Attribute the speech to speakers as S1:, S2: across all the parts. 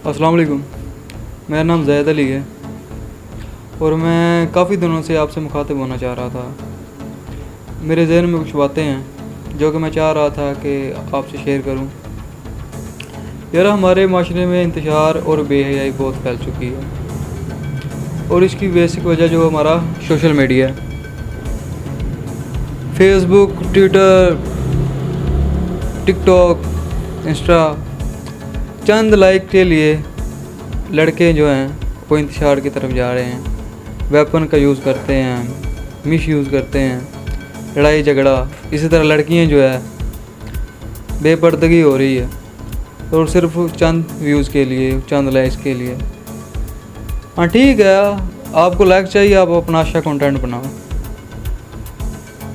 S1: अस्सलाम वालेकुम। मेरा नाम ज़ैद अली है और मैं काफ़ी दिनों से आपसे मुखातिब होना चाह रहा था। मेरे ज़हन में कुछ बातें हैं जो कि मैं चाह रहा था कि आपसे शेयर करूं। यार, हमारे माशरे में इंतशार और बेहयाई बहुत फैल चुकी है और इसकी बेसिक वजह जो हमारा सोशल मीडिया है। फेसबुक, ट्विटर, टिकटॉक, इंस्टा, चंद लाइक के लिए लड़के जो हैं वो इंतशार की तरफ जा रहे हैं, वेपन का यूज़ करते हैं, मिस यूज़ करते हैं, लड़ाई झगड़ा। इसी तरह लड़कियां जो है बेपर्दगी हो रही है और सिर्फ चंद व्यूज़ के लिए, चंद लाइक्स के लिए। हाँ ठीक है, आपको लाइक चाहिए, आप अपना अच्छा कंटेंट बनाओ।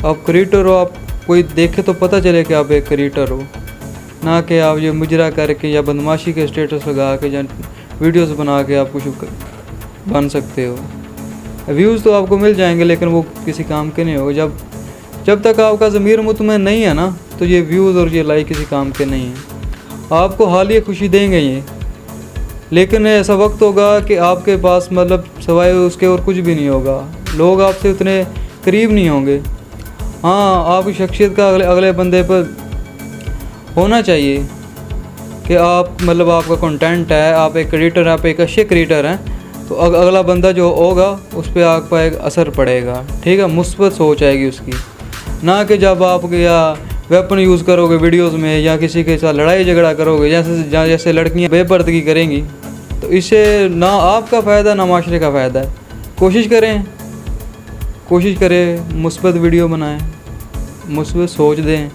S1: आप क्रिएटर हो, आप कोई देखे तो पता चले कि आप एक क्रिएटर हो, ना कि आप ये मुजरा करके या बदमाशी के स्टेटस लगा के या वीडियोस बना के आप कुछ बन सकते हो। व्यूज़ तो आपको मिल जाएंगे लेकिन वो किसी काम के नहीं होगा। जब तक आपका ज़मीर मुतमईन नहीं है ना, तो ये व्यूज़ और ये लाइक किसी काम के नहीं हैं। आपको हालिया खुशी देंगे ये, लेकिन ऐसा वक्त होगा कि आपके पास मतलब सवाए उसके और कुछ भी नहीं होगा। लोग आपसे उतने करीब नहीं होंगे। हाँ, आपकी शख्सियत का अगले बंदे पर होना चाहिए कि आप मतलब आपका कंटेंट है, आप एक क्रिएटर, आप एक अच्छे क्रिएटर हैं, तो अगला बंदा जो होगा उस पर आपका एक असर पड़ेगा। ठीक है, मुस्बत सोच आएगी उसकी। ना कि जब आप या वेपन यूज़ करोगे वीडियोस में या किसी के साथ लड़ाई झगड़ा करोगे, जैसे लड़कियां बेपर्दगी करेंगी, तो इससे ना आपका फ़ायदा ना माशरे का फ़ायदा है। कोशिश करें मुस्बत वीडियो बनाएं, मुस्बत सोच दें।